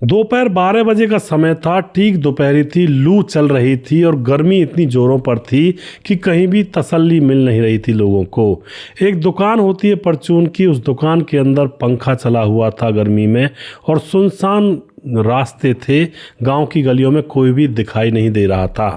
दोपहर 12 बजे का समय था। ठीक दोपहरी थी, लू चल रही थी और गर्मी इतनी जोरों पर थी कि कहीं भी तसल्ली मिल नहीं रही थी लोगों को। एक दुकान होती है परचून की, उस दुकान के अंदर पंखा चला हुआ था गर्मी में और सुनसान रास्ते थे। गांव की गलियों में कोई भी दिखाई नहीं दे रहा था।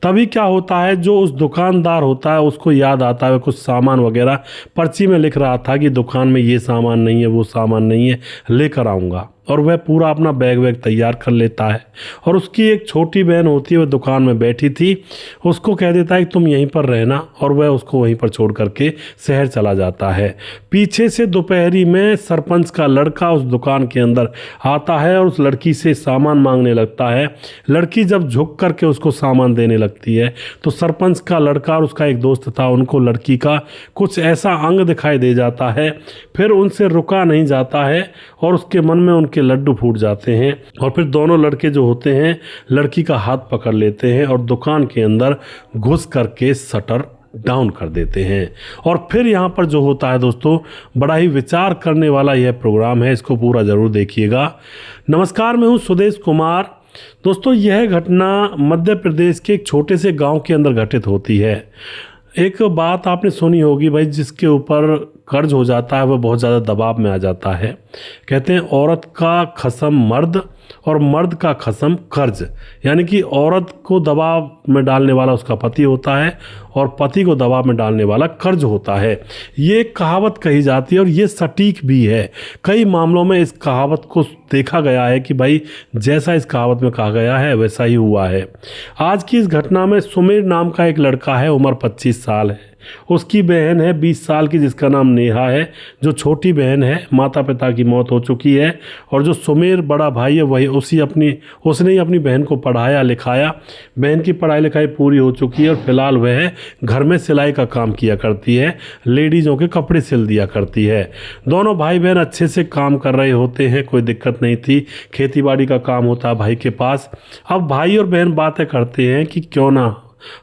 तभी क्या होता है, जो उस दुकानदार होता है उसको याद आता है कुछ सामान वगैरह पर्ची में लिख रहा था कि दुकान में ये सामान नहीं है, वो सामान नहीं है, लेकर आऊँगा। और वह पूरा अपना बैग वैग तैयार कर लेता है। और उसकी एक छोटी बहन होती है, वह दुकान में बैठी थी, उसको कह देता है कि तुम यहीं पर रहना, और वह उसको वहीं पर छोड़ करके शहर चला जाता है। पीछे से दोपहरी में सरपंच का लड़का उस दुकान के अंदर आता है और उस लड़की से सामान मांगने लगता है। लड़की जब झुक करके उसको सामान देने लगती है तो सरपंच का लड़का और उसका एक दोस्त था, उनको लड़की का कुछ ऐसा अंग दिखाई दे जाता है। फिर उनसे रुका नहीं जाता है और उसके मन में उनके लड्डू फूट जाते हैं। और फिर दोनों लड़के जो होते हैं लड़की का हाथ पकड़ लेते हैं और दुकान के अंदर घुस करके शटर डाउन कर देते हैं। और फिर यहाँ पर जो होता है दोस्तों, बड़ा ही विचार करने वाला यह प्रोग्राम है, इसको पूरा ज़रूर देखिएगा। नमस्कार, मैं हूँ सुदेश कुमार। दोस्तों, यह घटना मध्य प्रदेश के एक छोटे से गांव के अंदर घटित होती है। एक बात आपने सुनी होगी भाई, जिसके ऊपर कर्ज हो जाता है वह बहुत ज़्यादा दबाव में आ जाता है। कहते हैं औरत का खसम मर्द और मर्द का खसम कर्ज, यानी कि औरत को दबाव में डालने वाला उसका पति होता है और पति को दबाव में डालने वाला कर्ज होता है। ये कहावत कही जाती है और ये सटीक भी है। कई मामलों में इस कहावत को देखा गया है कि भाई जैसा इस कहावत में कहा गया है वैसा ही हुआ है। आज की इस घटना में सुमेर नाम का एक लड़का है, उम्र 25 साल है। उसकी बहन है 20 साल की, जिसका नाम नेहा है। जो छोटी बहन है, माता पिता की मौत हो चुकी है, और जो सुमेर बड़ा भाई है वही उसने ही अपनी बहन को पढ़ाया लिखाया। बहन की पढ़ाई लिखाई पूरी हो चुकी है और फिलहाल वह घर में सिलाई का काम किया करती है, लेडीज़ों के कपड़े सिल दिया करती है। दोनों भाई बहन अच्छे से काम कर रहे होते हैं, कोई दिक्कत नहीं थी। खेती बाड़ी का काम होता है भाई के पास। अब भाई और बहन बातें करते हैं कि क्यों ना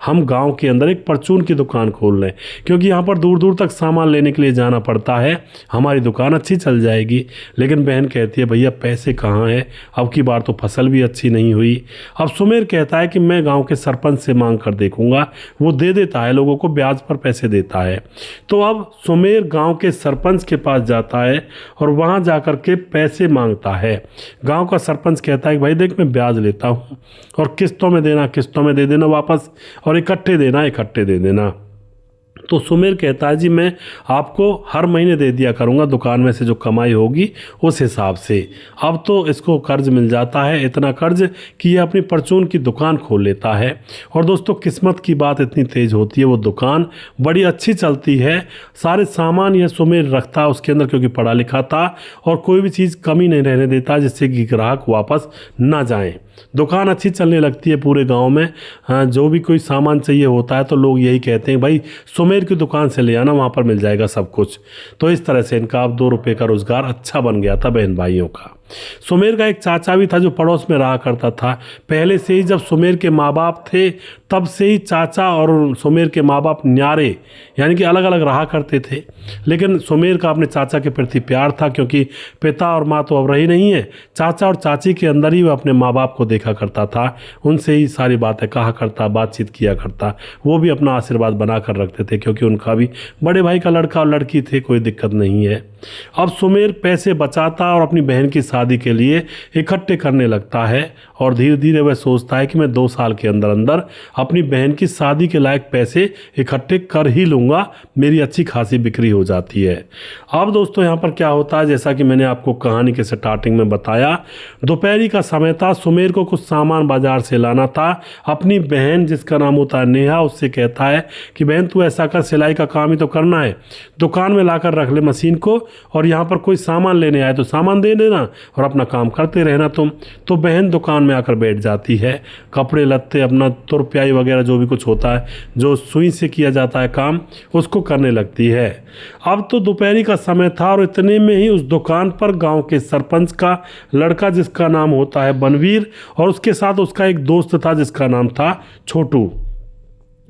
हम गांव के अंदर एक परचून की दुकान खोल लें, क्योंकि यहाँ पर दूर दूर तक सामान लेने के लिए जाना पड़ता है, हमारी दुकान अच्छी चल जाएगी। लेकिन बहन कहती है भैया पैसे कहाँ हैं, अब की बार तो फसल भी अच्छी नहीं हुई। अब सुमेर कहता है कि मैं गांव के सरपंच से मांग कर देखूंगा, वो दे देता है, लोगों को ब्याज पर पैसे देता है। तो अब सुमेर गाँव के सरपंच के पास जाता है और वहाँ जा कर के पैसे मांगता है। गाँव का सरपंच कहता है कि भाई देख, मैं ब्याज लेता हूँ और किस्तों में देना, किस्तों में दे देना वापस, और इकट्ठे देना, इकट्ठे दे देना। तो सुमेर कहता है जी मैं आपको हर महीने दे दिया करूंगा, दुकान में से जो कमाई होगी उस हिसाब से। अब तो इसको कर्ज मिल जाता है, इतना कर्ज कि ये अपनी परचून की दुकान खोल लेता है। और दोस्तों, किस्मत की बात इतनी तेज होती है, वो दुकान बड़ी अच्छी चलती है। सारे सामान यह सुमेर रखता है उसके अंदर, क्योंकि पढ़ा लिखा था और कोई भी चीज़ कमी नहीं रहने देता जिससे कि ग्राहक वापस ना जाएं। दुकान अच्छी चलने लगती है पूरे गांव में। हाँ, जो भी कोई सामान चाहिए होता है तो लोग यही कहते हैं भाई सुमेर की दुकान से ले आना, वहाँ पर मिल जाएगा सब कुछ। तो इस तरह से इनका अब 2 रुपये का रोजगार अच्छा बन गया था बहन भाइयों का। सुमेर का एक चाचा भी था जो पड़ोस में रहा करता था। पहले से ही जब सुमेर के माँ बाप थे तब से ही चाचा और सुमेर के माँ बाप न्यारे, यानी कि अलग अलग रहा करते थे। लेकिन सुमेर का अपने चाचा के प्रति प्यार था, क्योंकि पिता और माँ तो अब रही नहीं है। चाचा और चाची के अंदर ही वह अपने माँ बाप को देखा करता था, उनसे ही सारी बातें कहा करता, बातचीत किया करता। वो भी अपना आशीर्वाद बना कर रखते थे, क्योंकि उनका भी बड़े भाई का लड़का और लड़की थे, कोई दिक्कत नहीं है। अब सुमेर पैसे बचाता और अपनी बहन की शादी के लिए इकट्ठे करने लगता है और धीरे धीरे वह सोचता है कि मैं 2 साल के अंदर अंदर अपनी बहन की शादी के लायक पैसे इकट्ठे कर ही लूँगा, मेरी अच्छी खासी बिक्री हो जाती है। अब दोस्तों यहाँ पर क्या होता है, जैसा कि मैंने आपको कहानी के स्टार्टिंग में बताया, दोपहरी का समय था। सुमेर को कुछ सामान बाजार से लाना था। अपनी बहन, जिसका नाम होता है नेहा, उससे कहता है कि बहन तू ऐसा कर, सिलाई का काम ही तो करना है, दुकान में लाकर रख ले मशीन को, और यहाँ पर कोई सामान लेने आए तो सामान दे देना और अपना काम करते रहना तुम। तो बहन दुकान में आकर बैठ जाती है, कपड़े लत्ते, अपना तुरप्याई वगैरह जो भी कुछ होता है, जो सुई से किया जाता है काम, उसको करने लगती है। अब तो दोपहरी का समय था और इतने में ही उस दुकान पर गांव के सरपंच का लड़का, जिसका नाम होता है बनवीर, और उसके साथ उसका एक दोस्त था जिसका नाम था छोटू।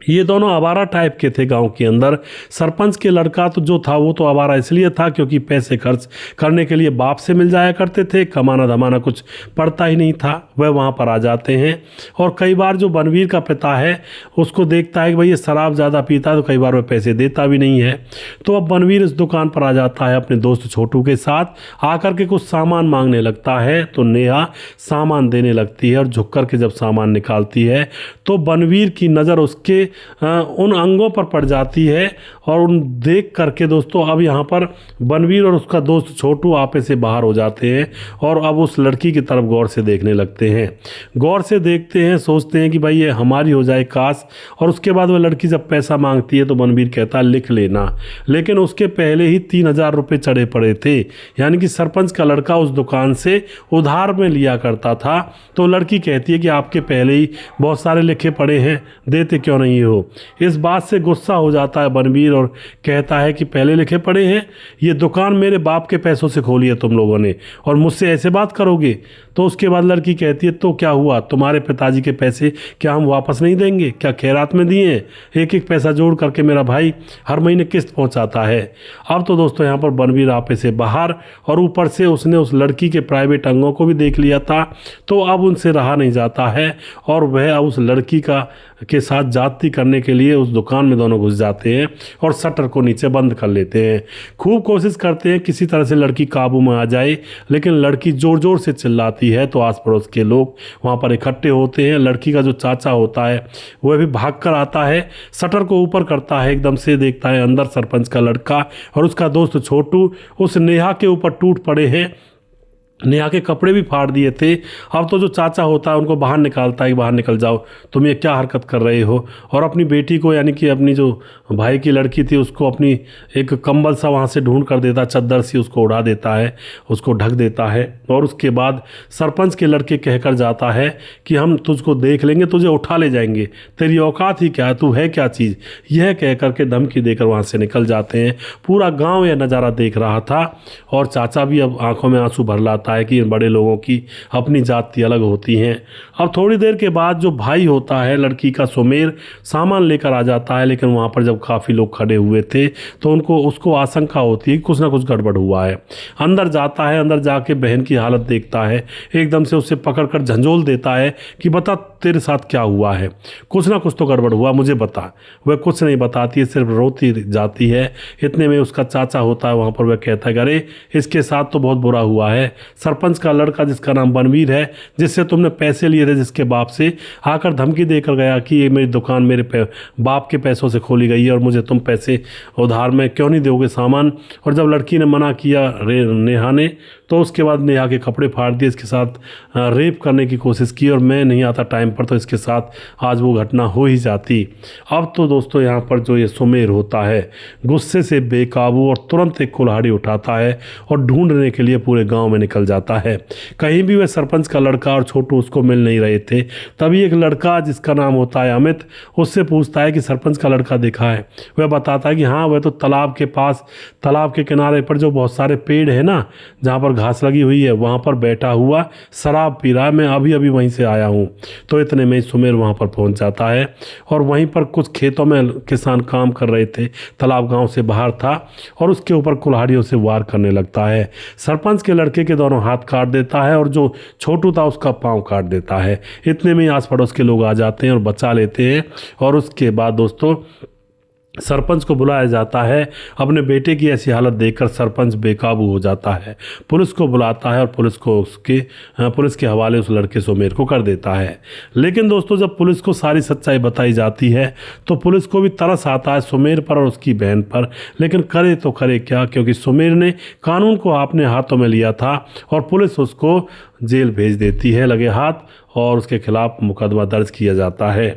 ये दोनों आवारा टाइप के थे गांव के अंदर। सरपंच के लड़का तो जो था वो तो आवारा इसलिए था क्योंकि पैसे खर्च करने के लिए बाप से मिल जाया करते थे, कमाना धमाना कुछ पड़ता ही नहीं था, वह वहाँ पर आ जाते हैं। और कई बार जो बनवीर का पिता है उसको देखता है कि भाई ये शराब ज़्यादा पीता है, तो कई बार वह पैसे देता भी नहीं है। तो अब बनवीर इस दुकान पर आ जाता है अपने दोस्त छोटू के साथ, आकर के कुछ सामान मांगने लगता है। तो नेहा सामान देने लगती है और झुक कर के जब सामान निकालती है तो बनवीर की नज़र उसके उन अंगों पर पड़ जाती है। और उन देख करके दोस्तों अब यहाँ पर बनवीर और उसका दोस्त छोटू आपे से बाहर हो जाते हैं और अब उस लड़की की तरफ गौर से देखने लगते हैं। गौर से देखते हैं, सोचते हैं कि भाई ये हमारी हो जाए काश। और उसके बाद वह लड़की जब पैसा मांगती है तो बनवीर कहता है लिख लेना। लेकिन उसके पहले ही 3,000 रुपये चढ़े पड़े थे, यानी कि सरपंच का लड़का उस दुकान से उधार में लिया करता था। तो लड़की कहती है कि आपके पहले ही बहुत सारे लिखे पड़े हैं, देते क्यों नहीं हो। इस बात से गुस्सा हो जाता है बनवीर और कहता है कि पहले लिखे पड़े हैं, ये दुकान मेरे बाप के पैसों से खोली है तुम लोगों ने और मुझसे ऐसे बात करोगे। तो उसके बाद लड़की कहती है तो क्या हुआ, तुम्हारे पिताजी के पैसे क्या हम वापस नहीं देंगे, क्या खैरात में दिए हैं? एक एक पैसा जोड़ करके मेरा भाई हर महीने किस्त पहुंचाता है। अब तो दोस्तों यहाँ पर बनवीर आपे से बाहर, और ऊपर से उसने उस लड़की के प्राइवेट अंगों को भी देख लिया था। तो अब उनसे रहा नहीं जाता है और वह उस लड़की के साथ जाती करने के लिए उस दुकान में दोनों घुस जाते हैं और शटर को नीचे बंद कर लेते हैं। खूब कोशिश करते हैं किसी तरह से लड़की काबू में आ जाए, लेकिन लड़की जोर जोर से चिल्लाती है। तो आस पड़ोस के लोग वहाँ पर इकट्ठे होते हैं। लड़की का जो चाचा होता है वह भी भाग कर आता है, शटर को ऊपर करता है, एकदम से देखता है अंदर सरपंच का लड़का और उसका दोस्त छोटू उस नेहा के ऊपर टूट पड़े हैं। नेहा के कपड़े भी फाड़ दिए थे। अब तो जो चाचा होता है उनको बाहर निकालता है कि बाहर निकल जाओ, तुम ये क्या हरकत कर रहे हो। और अपनी बेटी को, यानी कि अपनी जो भाई की लड़की थी, उसको अपनी एक कंबल सा वहाँ से ढूंढ कर देता, चद्दर सी उसको उड़ा देता है, उसको ढक देता है। और उसके बाद सरपंच के लड़के कहकर जाता है कि हम तुझको देख लेंगे, तुझे उठा ले जाएंगे, तेरी औकात ही क्या है, तू है क्या चीज़। यह कह करके धमकी देकर वहाँ से निकल जाते हैं। पूरा गाँव यह नज़ारा देख रहा था और चाचा भी अब आंखों में आंसू भर लाता है कि बड़े लोगों की अपनी जाति अलग होती हैं। अब थोड़ी देर के बाद जो भाई होता है लड़की का, सुमेर, सामान लेकर आ जाता है। लेकिन वहाँ पर जब काफ़ी लोग खड़े हुए थे तो उसको आशंका होती है कि कुछ ना कुछ गड़बड़ हुआ है। अंदर जाता है, अंदर जाके बहन की हालत देखता है, एकदम से उसे पकड़कर झंझोल देता है कि बता तेरे साथ क्या हुआ है, कुछ ना कुछ तो गड़बड़ हुआ, मुझे बता। वह कुछ नहीं बताती है, सिर्फ रोती जाती है। इतने में उसका चाचा होता है वहाँ पर, वह कहता है कि अरे इसके साथ तो बहुत बुरा हुआ है। सरपंच का लड़का जिसका नाम बनवीर है, जिससे तुमने पैसे लिए थे, जिसके बाप से आकर धमकी देकर गया कि ये मेरी दुकान मेरे बाप के पैसों से खोली गई है और मुझे तुम पैसे उधार में क्यों नहीं दोगे सामान। और जब लड़की ने मना किया नेहा ने, तो उसके बाद नेहा के कपड़े फाड़ दिए, इसके साथ रेप करने की कोशिश की। और मैं नहीं आता टाइम पर तो इसके साथ आज वो घटना हो ही जाती। अब तो दोस्तों यहाँ पर जो ये सुमेर होता है गुस्से से बेकाबू और तुरंत एक कुल्हाड़ी उठाता है और ढूंढने के लिए पूरे गांव में निकल जाता है। कहीं भी वह सरपंच का लड़का और छोटू उसको मिल नहीं रहे थे। तभी एक लड़का जिसका नाम होता है अमित, उससे पूछता है कि सरपंच का लड़का देखा है। वह बताता है कि हाँ, वह तो तालाब के पास, तालाब के किनारे पर जो बहुत सारे पेड़ है ना, जहाँ पर घास लगी हुई है, वहाँ पर बैठा हुआ शराब पी रहा है, मैं अभी अभी वहीं से आया हूँ। तो इतने में सुमेर वहाँ पर पहुँच जाता है और वहीं पर कुछ खेतों में किसान काम कर रहे थे, तालाब गांव से बाहर था, और उसके ऊपर कुल्हाड़ियों से वार करने लगता है। सरपंच के लड़के के दोनों हाथ काट देता है और जो छोटू था उसका पाँव काट देता है। इतने में आस पड़ोस के लोग आ जाते हैं और बचा लेते हैं। और उसके बाद दोस्तों सरपंच को बुलाया जाता है। अपने बेटे की ऐसी हालत देखकर सरपंच बेकाबू हो जाता है, पुलिस को बुलाता है और पुलिस के हवाले उस लड़के सुमेर को कर देता है। लेकिन दोस्तों जब पुलिस को सारी सच्चाई बताई जाती है तो पुलिस को भी तरस आता है सुमेर पर और उसकी बहन पर। लेकिन करे तो करे क्या, क्योंकि सुमेर ने कानून को अपने हाथों में लिया था और पुलिस उसको जेल भेज देती है लगे हाथ और उसके खिलाफ मुकदमा दर्ज किया जाता है।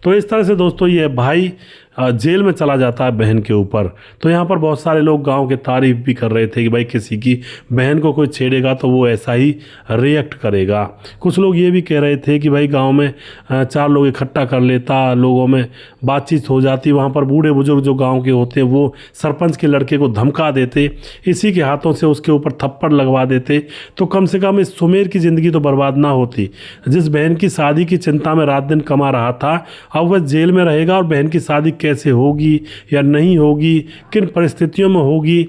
तो इस तरह से दोस्तों ये भाई जेल में चला जाता है बहन के ऊपर। तो यहाँ पर बहुत सारे लोग गांव के तारीफ भी कर रहे थे कि भाई किसी की बहन को कोई छेड़ेगा तो वो ऐसा ही रिएक्ट करेगा। कुछ लोग ये भी कह रहे थे कि भाई गांव में 4 लोग इकट्ठा कर लेता, लोगों में बातचीत हो जाती, वहाँ पर बूढ़े बुजुर्ग जो गाँव के होते हैं वो सरपंच के लड़के को धमका देते, इसी के हाथों से उसके ऊपर थप्पड़ लगवा देते, तो कम से कम इस सुमेर की ज़िंदगी तो बर्बाद ना होती। जिस बहन की शादी की चिंता में रात दिन कमा रहा था, अब वह जेल में रहेगा और बहन की शादी कैसे होगी या नहीं होगी, किन परिस्थितियों में होगी,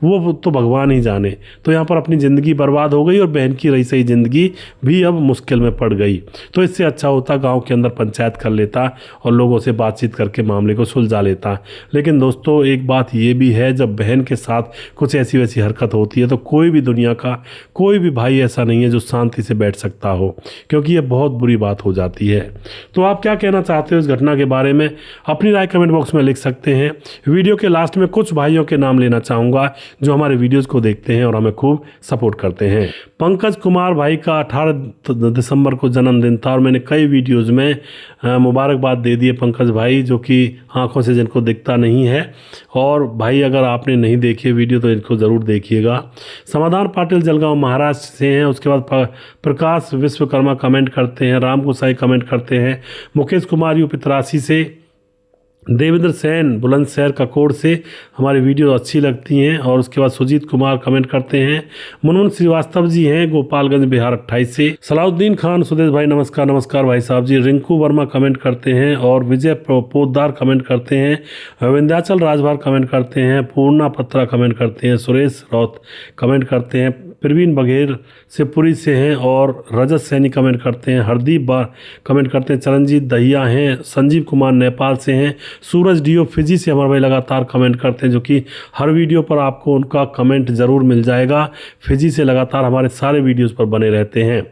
वो तो भगवान ही जाने। तो यहाँ पर अपनी ज़िंदगी बर्बाद हो गई और बहन की रही सही ज़िंदगी भी अब मुश्किल में पड़ गई। तो इससे अच्छा होता गांव के अंदर पंचायत कर लेता और लोगों से बातचीत करके मामले को सुलझा लेता। लेकिन दोस्तों एक बात ये भी है, जब बहन के साथ कुछ ऐसी वैसी हरकत होती है तो कोई भी दुनिया का कोई भी भाई ऐसा नहीं है जो शांति से बैठ सकता हो, क्योंकि ये बहुत बुरी बात हो जाती है। तो आप क्या कहना चाहते हो इस घटना के बारे में? अपनी राय कमेंट बॉक्स में लिख सकते हैं। वीडियो के लास्ट में कुछ भाइयों के नाम लेना चाहूँगा जो हमारे वीडियोज़ को देखते हैं और हमें खूब सपोर्ट करते हैं। पंकज कुमार भाई का 18 दिसंबर को जन्मदिन था और मैंने कई वीडियोज़ में मुबारकबाद दे दिए पंकज भाई, जो कि आंखों से जिनको दिखता नहीं है। और भाई अगर आपने नहीं देखी वीडियो तो इनको ज़रूर देखिएगा। समाधान पाटिल जलगांव महाराष्ट्र से हैं। उसके बाद प्रकाश विश्वकर्मा कमेंट करते हैं, राम गोसाई कमेंट करते हैं, मुकेश कुमार यूपी 83 से, देवेंद्र सेन बुलंदशहर ककोड़ से हमारी वीडियो अच्छी लगती हैं। और उसके बाद सुजीत कुमार कमेंट करते हैं, मुनमुन श्रीवास्तव जी हैं गोपालगंज बिहार 28 से, सलाउद्दीन खान सुदेश भाई नमस्कार नमस्कार भाई साहब जी, रिंकू वर्मा कमेंट करते हैं और विजय पोद्दार कमेंट करते हैं, विंध्याचल राजभार कमेंट करते हैं, पूर्णा पत्रा कमेंट करते हैं, सुरेश रौत कमेंट करते हैं, प्रवीण बघेल से पुरी से हैं और रजत सैनी कमेंट करते हैं, हरदीप बार कमेंट करते हैं, चरणजीत दहिया हैं, संजीव कुमार नेपाल से हैं, सूरज डीओ फिजी से हमारे भाई लगातार कमेंट करते हैं, जो कि हर वीडियो पर आपको उनका कमेंट ज़रूर मिल जाएगा। फिजी से लगातार हमारे सारे वीडियोस पर बने रहते हैं।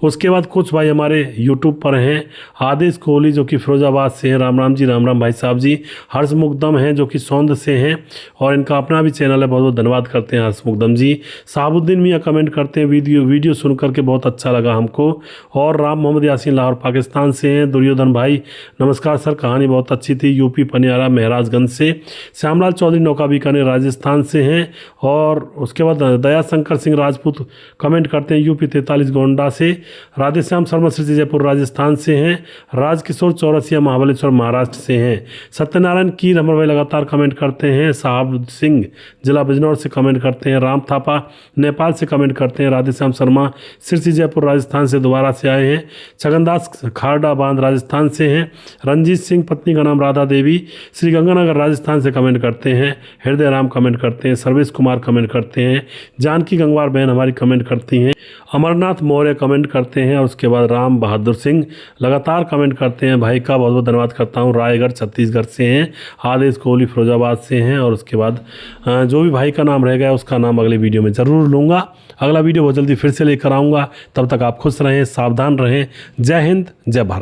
उसके बाद कुछ भाई हमारे यूट्यूब पर हैं, आदेश कोहली जो कि फिरोजाबाद से हैं, राम राम जी, राम राम भाई साहब जी, हर्ष मुकदम हैं जो कि सौंद से हैं और इनका अपना भी चैनल है, बहुत बहुत धन्यवाद करते हैं हर्ष मुकदम जी। साहबुद्दीन मियाँ कमेंट करते हैं, वीडियो सुन करके बहुत अच्छा लगा हमको। और राम मोहम्मद यासीन लाहौर पाकिस्तान से हैं, दुर्योधन भाई नमस्कार सर, कहानी बहुत अच्छी थी, यूपी पनियारा महराजगंज से, श्यामलाल चौधरी नौका बीकानेर राजस्थान से हैं। और उसके बाद दया शंकर सिंह राजपूत कमेंट करते हैं, यूपी 43 गोंडा से, राधेश्याम शर्मा सिरसी जयपुर राजस्थान से हैं, राजकिशोर चौरसिया महाबलेश्वर महाराष्ट्र से हैं, सत्यनारायण कीर हमारे भाई लगातार कमेंट करते हैं, साहब सिंह जिला बिजनौर से कमेंट करते हैं, राम थापा नेपाल से कमेंट करते हैं, राधेश्याम शर्मा सिरसी जयपुर राजस्थान से दोबारा से आए हैं, छगनदास खारडा बांध राजस्थान से हैं, रंजीत सिंह पत्नी का नाम राधा देवी श्री गंगानगर राजस्थान से कमेंट करते हैं, हृदय राम कमेंट करते हैं, सर्वेश कुमार कमेंट करते हैं, जानकी गंगवार बहन हमारी कमेंट करती हैं, अमरनाथ मौर्य कमेंट करते हैं और उसके बाद राम बहादुर सिंह लगातार कमेंट करते हैं। भाई का बहुत बहुत धन्यवाद करता हूँ। रायगढ़ छत्तीसगढ़ से हैं, आदेश कोहली फिरोजाबाद से हैं। और उसके बाद जो भी भाई का नाम रह गया उसका नाम अगले वीडियो में ज़रूर लूँगा। अगला वीडियो बहुत जल्दी फिर से लेकर आऊँगा। तब तक आप खुश रहें, सावधान रहें। जय हिंद, जय भारत।